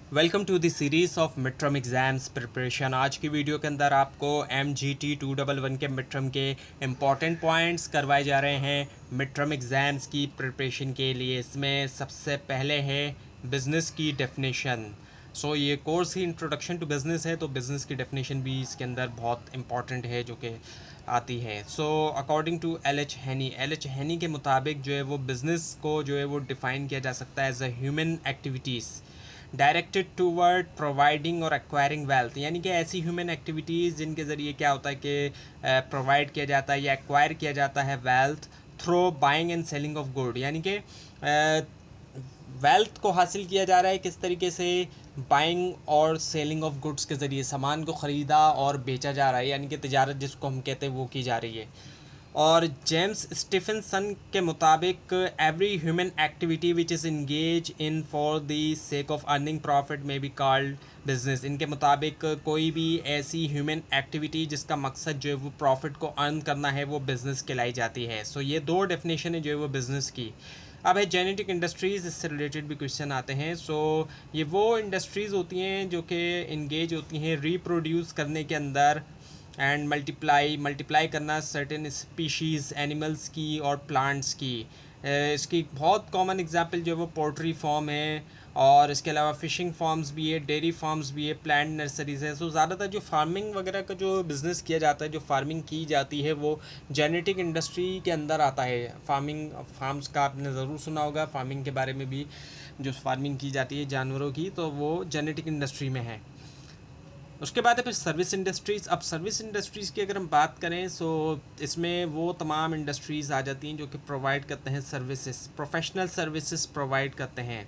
Welcome to the series of mid term exams preparation. आज की video के अंदर आपको MGT 211 के मिड टर्म के इम्पॉर्टेंट पॉइंट्स करवाए जा रहे हैं मिड टर्म एग्ज़ाम्स की प्रिपरेशन के लिए। इसमें सबसे पहले है बिज़नेस की डेफिनेशन। ये कोर्स ही इंट्रोडक्शन टू बिज़नेस है, तो बिज़नेस की डेफिनेशन भी इसके अंदर बहुत इंपॉर्टेंट है जो कि आती है। अकॉर्डिंग टू एल एच हैनी के मुताबिक जो है वो बिज़नेस को जो है वो डिफ़ाइन किया जा सकता है as a human activities directed toward providing और एक्वायरिंग वेल्थ, यानी कि ऐसी ह्यूमन एक्टिविटीज़ जिनके ज़रिए क्या होता है कि प्रोवाइड किया जाता है या एक्वायर किया जाता है wealth through buying and selling of good. यानी कि वेल्थ को हासिल किया जा रहा है किस तरीके से, बाइंग और सेलिंग ऑफ गुड्स के ज़रिए सामान को ख़रीदा और बेचा जा रहा है, यानी कि तिजारत जिसको हम कहते हैं वो की जा रही है। और जेम्स स्टीफनसन के मुताबिक every human activity which is engage in for the sake of earning profit में बी कॉल्ड बिजनेस। इनके मुताबिक कोई भी ऐसी ह्यूमन एक्टिविटी जिसका मकसद जो है वो प्रॉफिट को अर्न करना है वो बिज़नेस कहलाई जाती है। ये दो डेफिनेशन है जो है वो बिज़नेस की। अब है जेनेटिक इंडस्ट्रीज़, इससे रिलेटेड भी क्वेश्चन आते हैं। ये वो इंडस्ट्रीज़ होती हैं जो कि इंगेज होती हैं रिप्रोड्यूस करने के अंदर एंड मल्टीप्लाई करना सर्टेन स्पीशीज़ एनिमल्स की और प्लांट्स की। इसकी बहुत कॉमन एग्जांपल जो है वो पोल्ट्री फार्म है, और इसके अलावा फ़िशिंग फार्म्स भी है, डेयरी फार्म्स भी है, प्लांट नर्सरीज है। ज़्यादातर जो फार्मिंग वगैरह का जो बिज़नेस किया जाता है, जो फार्मिंग की जाती है, वो जेनेटिक इंडस्ट्री के अंदर आता है। फार्म्स का आपने ज़रूर सुना होगा, फार्मिंग के बारे में भी। जो फार्मिंग की जाती है जानवरों की, तो वो जेनेटिक इंडस्ट्री में है। उसके बाद है फिर सर्विस इंडस्ट्रीज़। अब सर्विस इंडस्ट्रीज़ की अगर हम बात करें इसमें वो तमाम इंडस्ट्रीज़ आ जाती हैं जो कि प्रोवाइड करते हैं सर्विसेज, प्रोफेशनल सर्विसेज प्रोवाइड करते हैं।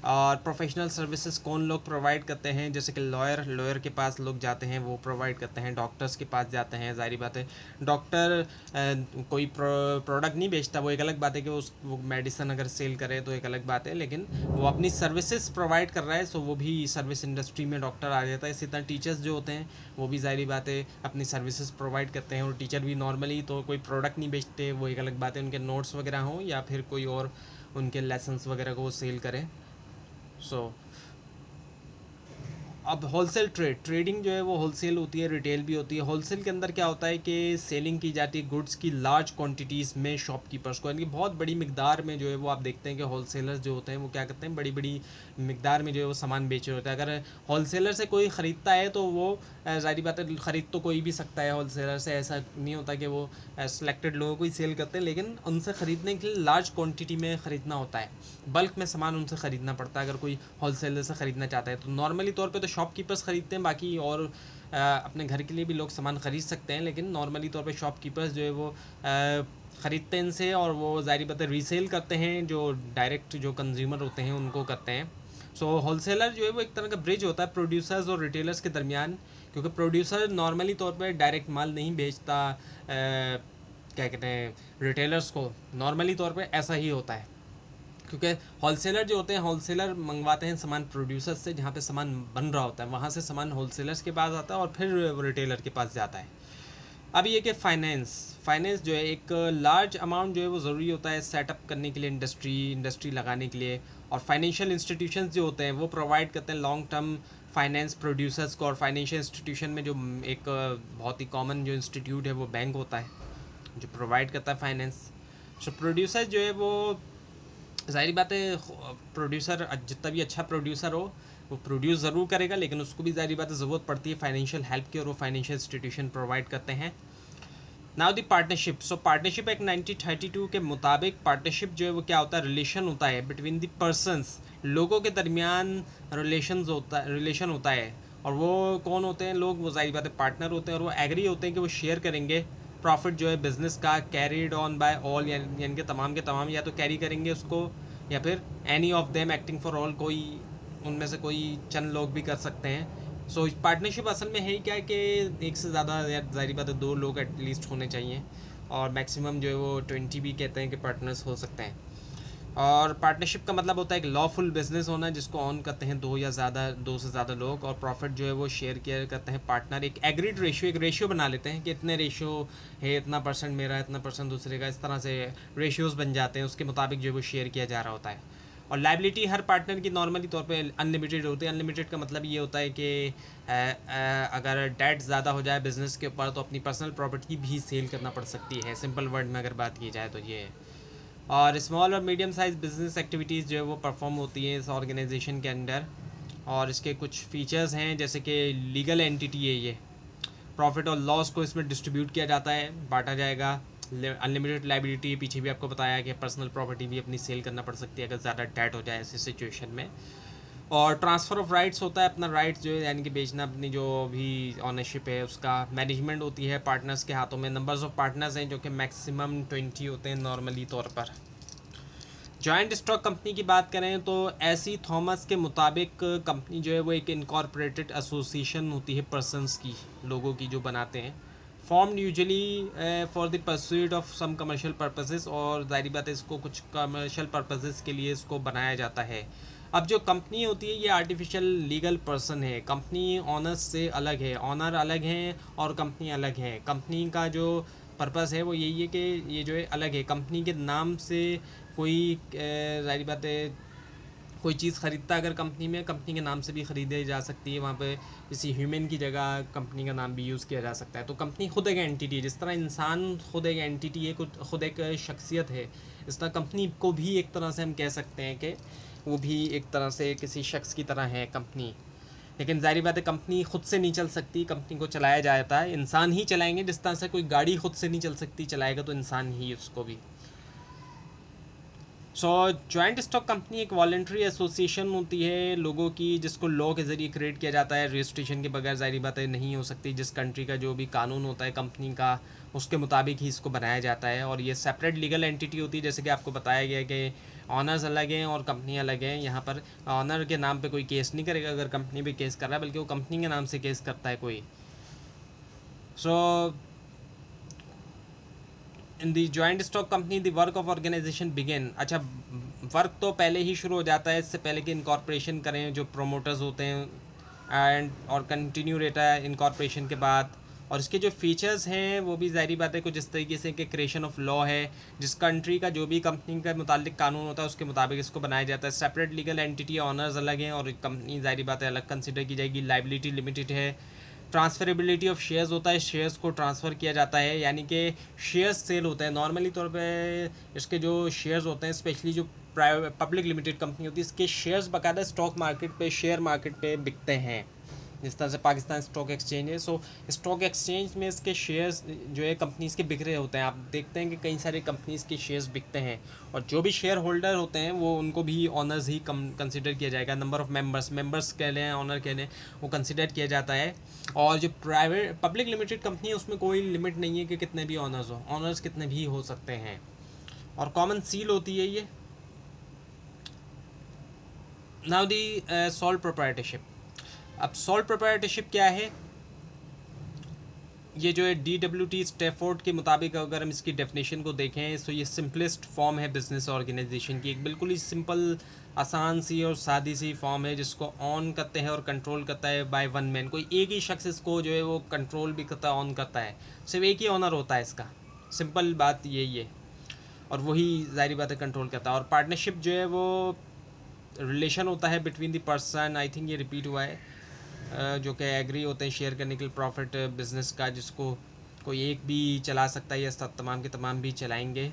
और प्रोफेशनल सर्विसेज कौन लोग प्रोवाइड करते हैं, जैसे कि लॉयर के पास लोग जाते हैं, वो प्रोवाइड करते हैं। डॉक्टर्स के पास जाते हैं, ज़ाहिर बात है डॉक्टर कोई प्रोडक्ट नहीं बेचता, वो एक अलग बात है कि वो मेडिसिन अगर सेल करे तो एक अलग बात है, लेकिन वो अपनी सर्विसेज प्रोवाइड कर रहा है, वो भी सर्विस इंडस्ट्री में डॉक्टर आ जाता है। इसी तरह टीचर्स जो होते हैं वो भी ज़ाहिर बात है अपनी सर्विसेज प्रोवाइड करते हैं। और टीचर भी नॉर्मली तो कोई प्रोडक्ट नहीं बेचते, वो एक अलग बात है उनके नोट्स वगैरह हों या फिर कोई और उनके लेसन्स वगैरह को वो सेल करें। सो अब होलसेल ट्रेडिंग जो है वो होलसेल होती है, रिटेल भी होती है। होलसेल के अंदर क्या होता है कि सेलिंग की जाती है गुड्स की लार्ज क्वांटिटीज़ में शॉपकीपर्स को, यानी कि बहुत बड़ी मिकदार में जो है वो आप देखते हैं कि होलसेलर्स जो होते हैं वो क्या करते हैं, बड़ी बड़ी मिकदार में जो है वो सामान बेच रहे होते हैं। अगर होलसेलर से कोई ख़रीदता है तो वो ज़ाहिर बात है ख़रीद तो कोई भी सकता है होलसेलर से, ऐसा नहीं होता कि वो सेलेक्टेड लोगों को ही सेल करते हैं, लेकिन उनसे ख़रीदने के लिए लार्ज क्वांटिटी में ख़रीदना होता है, बल्क में सामान उनसे ख़रीदना पड़ता है अगर कोई होलसेलर से ख़रीदना चाहता है। तो नॉर्मली तौर पे तो शॉपकीपर्स ख़रीदते हैं, बाकी और अपने घर के लिए भी लोग सामान ख़रीद सकते हैं, लेकिन नॉर्मली तौर पे शॉपकीपर्स जो है वो ख़रीदते हैं इनसे, और वो ज़ाहिर बात है रीसेल करते हैं, जो डायरेक्ट जो कंज्यूमर होते हैं उनको करते हैं। होलसेलर जो है वो एक तरह का ब्रिज होता है प्रोड्यूसर्स और रिटेलर्स के दरमियान, क्योंकि प्रोड्यूसर नॉर्मली तौर पर डायरेक्ट माल नहीं बेचता, क्या कहते हैं, रिटेलर्स को। नॉर्मली तौर पे ऐसा ही होता है, क्योंकि होलसेलर जो होते हैं, होलसेलर मंगवाते हैं सामान प्रोड्यूसर्स से, जहाँ पे सामान बन रहा होता है वहाँ से सामान होलसेलर्स के पास आता है और फिर रिटेलर के पास जाता है। अब ये कि फाइनेंस जो है एक लार्ज अमाउंट जो है वो ज़रूरी होता है सेटअप करने के लिए, इंडस्ट्री लगाने के लिए। और फाइनेंशियल इंस्टीट्यूशंस जो होते हैं वो प्रोवाइड करते हैं लॉन्ग टर्म फाइनेंस प्रोड्यूसर्स को। और फाइनेंशियल इंस्टीट्यूशन में जो एक बहुत ही कॉमन जो इंस्टीट्यूट है वो बैंक होता है जो प्रोवाइड करता है फाइनेंस। प्रोड्यूसर जो है वो ज़ाहिर बात है प्रोड्यूसर जितना भी अच्छा प्रोड्यूसर हो वो प्रोड्यूस ज़रूर करेगा, लेकिन उसको भी ज़ाहिर बात है ज़रूरत पड़ती है फाइनेंशियल हेल्प की, और वो फाइनेंशियल इंस्टीट्यूशन प्रोवाइड करते हैं। Now the partnership. Partnership act 1932 के मुताबिक पार्टनरशिप जो है वो क्या होता है, रिलेशन होता है बिटवीन द पर्सनस, लोगों के दरमियान रिलेशन होता है। और वो कौन होते हैं लोग, वो ज़ाहिर बात है पार्टनर होते हैं, और वो एग्री होते हैं कि वो शेयर करेंगे प्रॉफिट जो है बिज़नेस का, कैरीड ऑन बाय ऑल, यानी कि तमाम के तमाम या तो कैरी करेंगे उसको, या फिर any of them acting for all, कोई उनमें से कोई चंद लोग भी कर सकते हैं। पार्टनरशिप असल में है ही क्या है कि एक से ज़्यादा, या ज़ाहिर बात है 2 लोग एटलीस्ट होने चाहिए, और मैक्सिमम जो है वो 20 भी कहते हैं कि पार्टनर्स हो सकते हैं। और पार्टनरशिप का मतलब होता है एक लॉफुल बिजनेस होना जिसको ऑन करते हैं दो से ज़्यादा लोग, और प्रॉफिट जो है वो शेयर किया करते हैं पार्टनर। एक एग्रीड रेशियो, एक रेशियो बना लेते हैं कि इतने रेशियो है, इतना परसेंट मेरा, इतना परसेंट दूसरे का, इस तरह से रेशियोज़ बन जाते हैं, उसके मुताबिक जो है वो शेयर किया जा रहा होता है। और लाइबिलिटी हर पार्टनर की नॉर्मली तौर पे अनलिमिटेड होती है। अनलिमिटेड का मतलब ये होता है कि अगर डेट ज़्यादा हो जाए बिज़नेस के ऊपर तो अपनी पर्सनल प्रॉपर्टी भी सेल करना पड़ सकती है, सिंपल वर्ड में अगर बात की जाए तो ये है। और स्मॉल और मीडियम साइज़ बिजनेस एक्टिविटीज़ जो है वो परफॉर्म होती हैं इस ऑर्गेनाइजेशन के अंडर। और इसके कुछ फीचर्स हैं जैसे कि लीगल एंटिटी है ये, प्रॉफिट और लॉस को इसमें डिस्ट्रीब्यूट किया जाता है, बांटा जाएगा। अनलिमिटेड लाइबिलिटी, पीछे भी आपको बताया कि पर्सनल प्रॉपर्टी भी अपनी सेल करना पड़ सकती है अगर ज़्यादा डेट हो जाए ऐसी सिचुएशन में। और ट्रांसफ़र ऑफ राइट्स होता है, अपना राइट्स जो है यानी कि बेचना, अपनी जो भी ऑनरशिप है उसका मैनेजमेंट होती है पार्टनर्स के हाथों में। नंबर्स ऑफ पार्टनर्स हैं जो कि मैक्सिमम 20 होते हैं नॉर्मली तौर पर। जॉइंट स्टॉक कंपनी की बात करें तो एसी थॉमस के मुताबिक कंपनी जो है वो एक इनकॉर्पोरेटेड एसोसिएशन होती है पर्सनस की, लोगों की जो बनाते हैं, formed usually for the pursuit of some commercial purposes. और जाहिर बात है इसको कुछ कमर्शियल पर्पसेस के लिए इसको बनाया जाता है। अब जो कंपनी होती है ये आर्टिफिशियल लीगल पर्सन है, कंपनी ऑनर्स से अलग है, ऑनर अलग हैं और कंपनी अलग है। कंपनी का जो पर्पस है वो यही है कि ये जो है अलग है, कंपनी के नाम से कोई जाहिर बात है कोई चीज़ ख़रीदता अगर कंपनी में, कंपनी के नाम से भी ख़रीदे जा सकती है, वहाँ पे किसी ह्यूमन की जगह कंपनी का नाम भी यूज़ किया जा सकता है। तो कंपनी खुद एक एंटिटी है, जिस तरह इंसान खुद एक एंटिटी है, खुद एक शख्सियत है, इस तरह कंपनी को भी एक तरह से हम कह सकते हैं कि वो भी एक तरह से किसी शख्स की तरह है कंपनी। लेकिन ज़ाहिर बात है कंपनी खुद से नहीं चल सकती, कंपनी को चलाया जाता है, इंसान ही चलाएंगे। जिस तरह से कोई गाड़ी खुद से नहीं चल सकती, चलाएगा तो इंसान ही उसको भी। सो जॉइंट स्टॉक कंपनी एक वॉलेंट्री एसोसिएशन होती है लोगों की, जिसको लॉ के ज़रिए क्रिएट किया जाता है, रजिस्ट्रेशन के बगैर ज़ाहिर बात है नहीं हो सकती। जिस कंट्री का जो भी कानून होता है कंपनी का उसके मुताबिक ही इसको बनाया जाता है। और ये सेपरेट लीगल एंटिटी होती है, जैसे कि आपको बताया गया कि ऑनर्स अलग हैं और कंपनी अलग है। यहाँ पर ऑनर के नाम पे कोई केस नहीं करेगा अगर कंपनी भी केस कर रहा है, बल्कि वो कंपनी के नाम से केस करता है कोई। So in the joint stock company the work of organization began. अच्छा, वर्क तो पहले ही शुरू हो जाता है, इससे पहले कि इनकॉर्पोरेशन करें जो प्रोमोटर्स होते हैं, एंड और कंटिन्यू रहता है इनकॉर्पोरेशन के बाद। और इसके जो फीचर्स हैं वो भी ज़ाहिर बात है कुछ इस तरीके से कि क्रिएशन ऑफ लॉ है, जिस कंट्री का जो भी कंपनी का मुतालिक कानून होता है उसके मुताबिक इसको बनाया जाता है। सेपरेट लीगल एंटिटी, ऑनर्स अलग हैं और कंपनी ज़ाहिर बात है अलग कंसिडर की जाएगी। लाइबिलिटी लिमिटेड है। ट्रांसफरेबिलिटी ऑफ शेयर्स होता है, शेयर्स को ट्रांसफ़र किया जाता है, यानी कि शेयर्स सेल होते हैं नॉर्मली तौर पे। इसके जो शेयर्स होते हैं स्पेशली जो प्राइवेट पब्लिक लिमिटेड कंपनी होती है, इसके शेयर्स बाकायदा स्टॉक मार्केट पे, शेयर मार्केट पे बिकते हैं, जिस तरह से पाकिस्तान स्टॉक एक्सचेंज है। सो स्टॉक एक्सचेंज में इसके शेयर्स जो है कंपनीज़ के बिक रहे होते हैं। आप देखते हैं कि कई सारे कंपनीज़ के शेयर्स बिकते हैं और जो भी शेयर होल्डर होते हैं वो उनको भी ऑनर्स ही कंसिडर किया जाएगा। नंबर ऑफ़ मेंबर्स कह लें, ऑनर कह लें, वो कंसिडर किया जाता है। और जो प्राइवेट पब्लिक लिमिटेड कंपनी है उसमें कोई लिमिट नहीं है कि कितने भी ऑनर्स हो, ऑनर्स कितने भी हो सकते हैं। और कॉमन सील होती है ये। Now the sole proprietorship. अब सोल प्रोप्राइटरशिप क्या है, ये जो है DWT स्टैफोर्ड के मुताबिक अगर हम इसकी डेफिनेशन को देखें तो ये सिंपलेस्ट फॉर्म है बिजनेस ऑर्गेनाइजेशन की। एक बिल्कुल ही सिंपल, आसान सी और सादी सी फॉर्म है जिसको ऑन करते हैं और कंट्रोल करता है बाय वन मैन। कोई एक ही शख्स इसको जो है वो कंट्रोल भी करता है, ऑन करता है, सिर्फ एक ही ऑनर होता है इसका। सिंपल बात यही है और वही ज़ाहिर बात है कंट्रोल करता है। और पार्टनरशिप जो है वो रिलेशन होता है between the person, I think ये रिपीट हुआ है, जो कि एग्री होते हैं शेयर करने के लिए प्रॉफिट बिजनेस का, जिसको कोई एक भी चला सकता है या सब तमाम के तमाम भी चलाएंगे।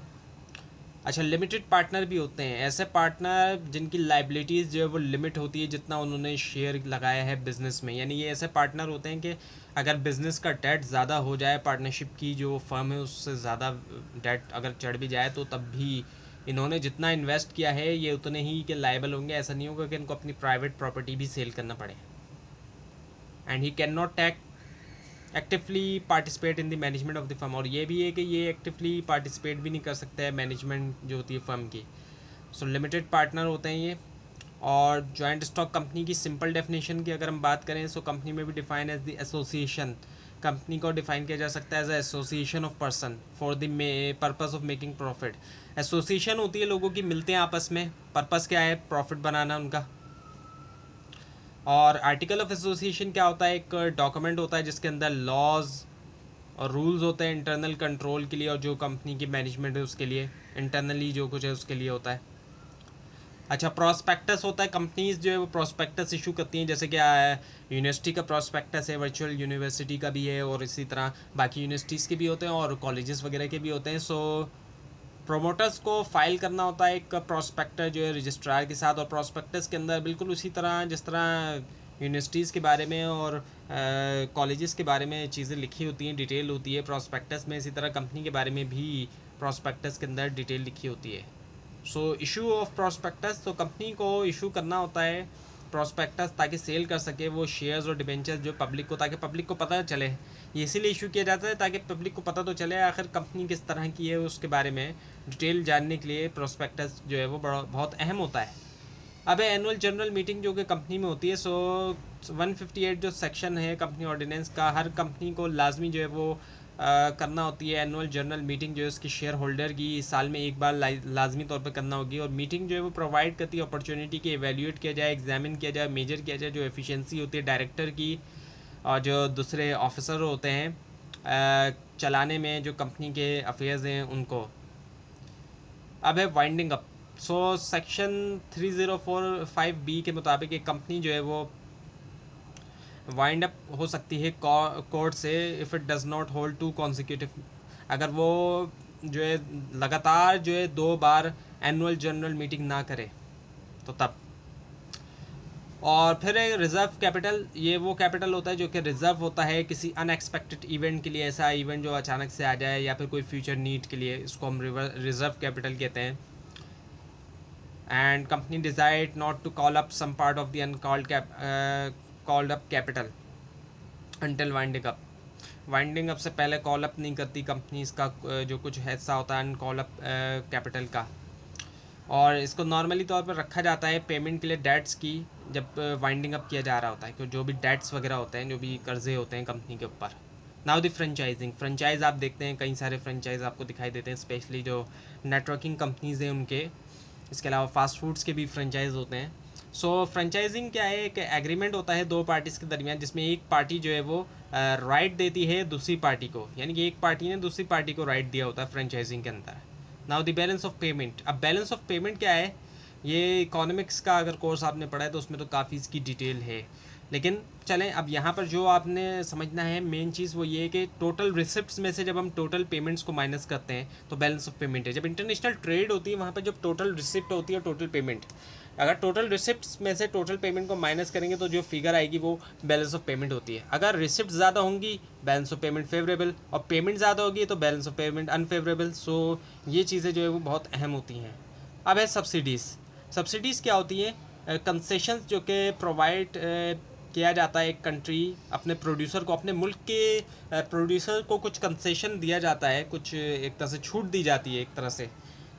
अच्छा, लिमिटेड पार्टनर भी होते हैं, ऐसे पार्टनर जिनकी लाइबिलिटीज़ जो है वो लिमिट होती है जितना उन्होंने शेयर लगाया है बिज़नेस में। यानी ये ऐसे पार्टनर होते हैं कि अगर बिज़नेस का डेट ज़्यादा हो जाए, पार्टनरशिप की जो फर्म है उससे ज़्यादा डेट अगर चढ़ भी जाए, तो तब भी इन्होंने जितना इन्वेस्ट किया है ये उतने ही के लायबल होंगे। ऐसा नहीं होगा कि इनको अपनी प्राइवेट प्रॉपर्टी भी सेल करना पड़े। And he can not actively participate in the management of the firm. और ये भी है कि ये एक्टिवली पार्टिसिपेट भी नहीं कर सकता है मैनेजमेंट जो होती है फर्म की। सो लिमिटेड पार्टनर होते हैं ये। और जॉइंट स्टॉक कंपनी की सिंपल डेफिनेशन की अगर हम बात करें, सो कंपनी में भी define as the association. Company को डिफाइन किया जा सकता है as association of person for the purpose of making profit. Association होती है लोगों की, मिलते हैं आपस में, पर्पस क्या है, प्रॉफिट बनाना उनका। और आर्टिकल ऑफ एसोसिएशन क्या होता है, एक डॉक्यूमेंट होता है जिसके अंदर लॉज और रूल्स होते हैं इंटरनल कंट्रोल के लिए और जो कंपनी की मैनेजमेंट है उसके लिए, इंटरनली जो कुछ है उसके लिए होता है। अच्छा, प्रोस्पेक्टस होता है, कंपनीज जो है वो प्रोस्पेक्टस इशू करती हैं, जैसे कि यूनिवर्सिटी का प्रोस्पेक्टस है, वर्चुअल यूनिवर्सिटी का भी है, और इसी तरह बाकी यूनिवर्सिटीज़ के भी होते हैं और कॉलेजेस वगैरह के भी होते हैं। सो प्रोमोटर्स को फाइल करना होता है एक प्रोस्पेक्टर जो है रजिस्ट्रार के साथ, और प्रोस्पेक्टस के अंदर बिल्कुल उसी तरह जिस तरह यूनिवर्सिटीज़ के बारे में और कॉलेजेस के बारे में चीज़ें लिखी होती हैं, डिटेल होती है प्रोस्पेक्टस में, इसी तरह कंपनी के बारे में भी प्रोस्पेक्टस के अंदर डिटेल लिखी होती है। सो इशू ऑफ प्रोस्पेक्टस, तो कंपनी को इशू करना होता है प्रोस्पेक्टस ताकि सेल कर सके वो शेयर्स और डिबेंचर्स जो पब्लिक को, ताकि पब्लिक को पता चले। ये इसीलिए इशू किया जाता है ताकि पब्लिक को पता तो चले आखिर कंपनी किस तरह की है, उसके बारे में डिटेल जानने के लिए प्रोस्पेक्टस जो है वो बड़ा बहुत अहम होता है। अब एनुअल जनरल मीटिंग जो कि कंपनी में होती है, सो 158 जो सेक्शन है कंपनी ऑर्डिनेंस का, हर कंपनी को लाजमी जो है वो करना होती है एनुअल जनरल मीटिंग जो है उसकी शेयर होल्डर की साल में एक बार लाजमी तौर पे करना होगी। और मीटिंग जो है वो प्रोवाइड करती है अपॉर्चुनिटी की एवेल्यूएट किया जाए, एग्जामिन किया जाए, मेजर किया जाए जो एफिशिएंसी होती है डायरेक्टर की और जो दूसरे ऑफिसर होते हैं चलाने में जो कंपनी के अफेयर्स हैं उनको। अब है वाइंडिंग अप। सो सेक्शन 3045 के मुताबिक एक कंपनी जो है वो वाइंड अप हो सकती है कोर्ट से if it does not hold 2 consecutive, अगर वो जो है लगातार जो है 2 बार एनुअल जनरल मीटिंग ना करे तो तब। और फिर एक रिज़र्व कैपिटल, ये वो कैपिटल होता है जो कि रिज़र्व होता है किसी अनएक्सपेक्टेड इवेंट के लिए, ऐसा इवेंट जो अचानक से आ जाए या फिर कोई फ्यूचर नीड के लिए, इसको हम रिज़र्व कैपिटल कहते हैं। And company decide not to call up some part of the uncalled called up capital until winding up. Winding up से पहले कॉल अप नहीं करती कंपनी इसका जो कुछ हिस्सा होता है अनकॉल अप कैपिटल का। और इसको नॉर्मली तौर पर रखा जाता है पेमेंट के लिए डेट्स की, जब वाइंडिंग अप किया जा रहा होता है, क्योंकि जो भी डेट्स वगैरह होते हैं, जो भी कर्जे होते हैं कंपनी के ऊपर। नाउ द फ्रेंचाइजिंग, फ्रेंचाइज आप देखते हैं कई सारे फ्रेंचाइज आपको दिखाई देते हैं, स्पेशली जो नेटवर्किंग कंपनीज़ हैं उनके, इसके अलावा फास्ट फूड्स के भी फ्रेंचाइज होते हैं। सो फ्रेंचाइजिंग क्या है, एक एग्रीमेंट होता है 2 पार्टीज़ के दरमियान जिसमें एक पार्टी जो है वो राइट देती है दूसरी पार्टी को, यानी कि एक पार्टी ने दूसरी पार्टी को राइट दिया होता है फ्रेंचाइजिंग के अंदर। Now the balance of payment, अब बैलेंस ऑफ पेमेंट क्या है, ये इकोनॉमिक्स का अगर कोर्स आपने पढ़ा है तो उसमें तो काफ़ी इसकी डिटेल है, लेकिन चलें अब यहाँ पर जो आपने समझना है मेन चीज़ वो ये है कि टोटल रिसिप्ट्स में से जब हम टोटल पेमेंट्स को माइनस करते हैं तो बैलेंस ऑफ पेमेंट है। जब इंटरनेशनल ट्रेड होती है वहाँ पर जब टोटल रिसिप्ट होती है टोटल पेमेंट, अगर टोटल रिसिप्ट्स में से टोटल पेमेंट को माइनस करेंगे तो जो फिगर आएगी वो बैलेंस ऑफ पेमेंट होती है। अगर रिसिप्ट ज़्यादा होंगी बैलेंस ऑफ पेमेंट फेवरेबल, और पेमेंट ज़्यादा होगी तो बैलेंस ऑफ पेमेंट अनफेवरेबल। सो ये चीज़ें जो है वो बहुत अहम होती हैं। अब है सब्सिडीज़। सब्सिडीज़ क्या होती हैं, कंसेशंस जो कि प्रोवाइड किया जाता है एक कंट्री अपने प्रोड्यूसर को, अपने मुल्क के प्रोड्यूसर को कुछ कंसेशन दिया जाता है, कुछ एक तरह से छूट दी जाती है एक तरह से,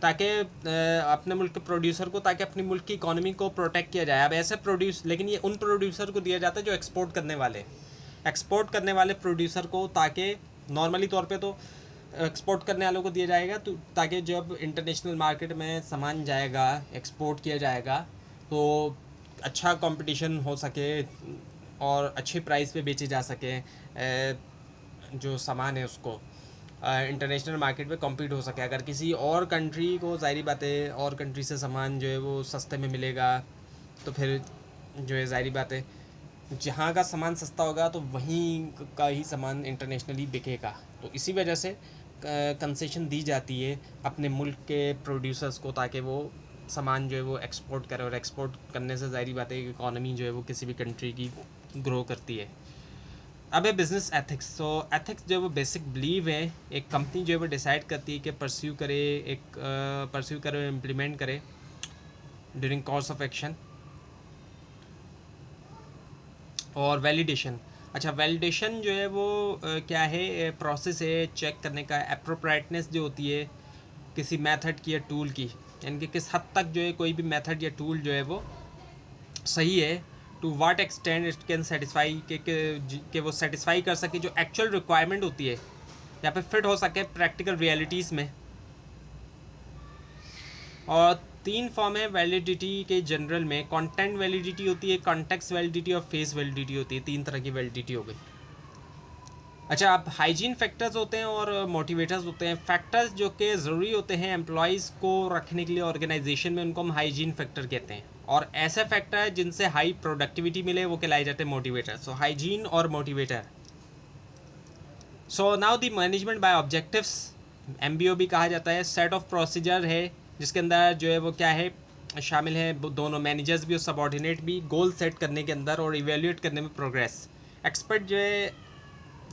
ताकि अपने मुल्क के प्रोड्यूसर को, ताकि अपनी मुल्क की इकोनॉमी को प्रोटेक्ट किया जाए। अब ऐसे लेकिन ये उन प्रोड्यूसर को दिया जाता है जो एक्सपोर्ट करने वाले प्रोड्यूसर को, ताकि नॉर्मली तौर पे तो एक्सपोर्ट करने वालों को दिया जाएगा तो ताकि जब इंटरनेशनल मार्केट में सामान जाएगा, एक्सपोर्ट किया जाएगा तो अच्छा कंपटीशन हो सके और अच्छे प्राइस पे बेचे जा सके, जो सामान है उसको इंटरनेशनल मार्केट में कम्पीट हो सके। अगर किसी और कंट्री को, ज़ाहिर बात है और कंट्री से सामान जो है वो सस्ते में मिलेगा तो फिर जो है ज़ाहिर बात है जहाँ का सामान सस्ता होगा तो वहीं का ही सामान इंटरनेशनली बिकेगा। तो इसी वजह से कंसेशन दी जाती है अपने मुल्क के प्रोड्यूसर्स को ताकि वो सामान जो है वो एक्सपोर्ट करे, और एक्सपोर्ट करने से ज़ाहिर बात है कि इकॉनमी जो है वो किसी भी कंट्री की ग्रो करती है। अब है बिज़नेस एथिक्स। तो एथिक्स जो है वो बेसिक बिलीव है एक कंपनी जो है वो डिसाइड करती है कि परस्यू करे इम्प्लीमेंट करे ड्यूरिंग कोर्स ऑफ एक्शन। और वैलिडेशन, अच्छा वैलिडेशन जो है वो क्या है, प्रोसेस है चेक करने का एप्रोप्रिएटनेस जो होती है किसी मेथड की या टूल की, यानी कि किस हद तक जो है कोई भी मेथड या टूल जो है वो सही है, to what extent it can satisfy कि वो सेटिस्फाई कर सके जो एक्चुअल रिक्वायरमेंट होती है या फिर फिट हो सके प्रैक्टिकल रियलिटीज़ में। और 3 फॉर्म है वैलिडिटी के जनरल में, कंटेंट वैलिडिटी होती है, कॉन्टेक्स्ट वैलिडिटी और फेस वैलिडिटी होती है। 3 तरह की वैलिडिटी हो गई। अच्छा, आप हाइजीन फैक्टर्स होते हैं और मोटिवेटर्स होते हैं। फैक्टर्स जो कि ज़रूरी होते हैं एम्प्लॉयज़ को रखने के लिए ऑर्गेनाइजेशन में, उनको हम हाइजीन फैक्टर कहते हैं। और ऐसे फैक्टर है जिनसे हाई प्रोडक्टिविटी मिले, वो कहलाए जाते हैं मोटिवेटर। सो हाइजीन और motivator. So now the management by objectives, MBO भी कहा जाता है। सेट ऑफ प्रोसीजर है जिसके अंदर जो है वो क्या है, शामिल है दोनों मैनेजर्स भी और सबॉर्डिनेट भी, गोल सेट करने के अंदर और इवेल्यूएट करने में प्रोग्रेस। एक्सपर्ट जो है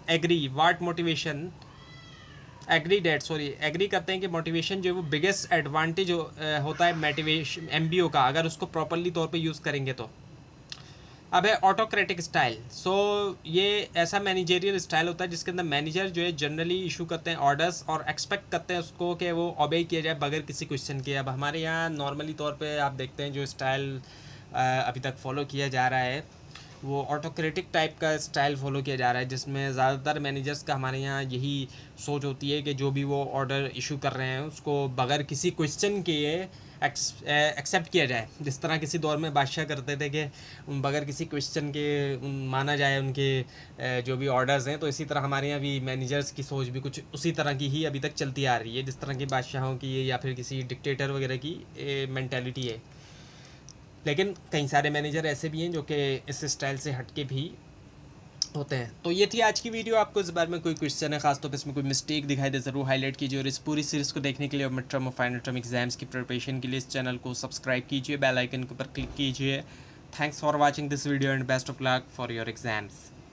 एग्री वाट मोटिवेशन, एग्री करते हैं कि मोटिवेशन जो है वो बिगेस्ट एडवांटेज होता है मोटिवेशन एमबीओ का, अगर उसको प्रॉपरली तौर पे यूज़ करेंगे तो। अब है ऑटोक्रेटिक स्टाइल। सो ये ऐसा मैनेजरियल स्टाइल होता है जिसके अंदर मैनेजर जो है जनरली इशू करते हैं ऑर्डर्स और एक्सपेक्ट करते हैं उसको कि वो ओबे किया जाए बगैर किसी क्वेश्चन के। अब हमारे यहाँ नॉर्मली तौर पे आप देखते हैं जो स्टाइल अभी तक फॉलो किया जा रहा है वो ऑटोक्रेटिक टाइप का स्टाइल फॉलो किया जा रहा है, जिसमें ज़्यादातर मैनेजर्स का हमारे यहाँ यही सोच होती है कि जो भी वो ऑर्डर इशू कर रहे हैं उसको बगैर किसी क्वेश्चन के एक्सेप्ट किया जाए। जिस तरह किसी दौर में बादशाह करते थे कि बगैर किसी क्वेश्चन के माना जाए उनके जो भी ऑर्डर्स हैं, तो इसी तरह हमारे यहाँ भी मैनेजर्स की सोच भी कुछ उसी तरह की ही अभी तक चलती आ रही है, जिस तरह की बादशाहों की या फिर किसी डिक्टेटर वगैरह की मैंटेलिटी है। लेकिन कई सारे मैनेजर ऐसे भी हैं जो कि इस स्टाइल से हटके भी होते हैं। तो ये थी आज की वीडियो। आपको इस बारे में कोई क्वेश्चन है, खासतौर पर इसमें कोई मिस्टेक दिखाई दे, ज़रूर हाईलाइट कीजिए। और इस पूरी सीरीज़ को देखने के लिए और मिड टर्म और फाइनल टर्म एग्जाम्स की प्रिपरेशन के लिए इस चैनल को सब्सक्राइब कीजिए, बेल आइकन के ऊपर क्लिक कीजिए। Thanks for watching this video and best of luck for your exams.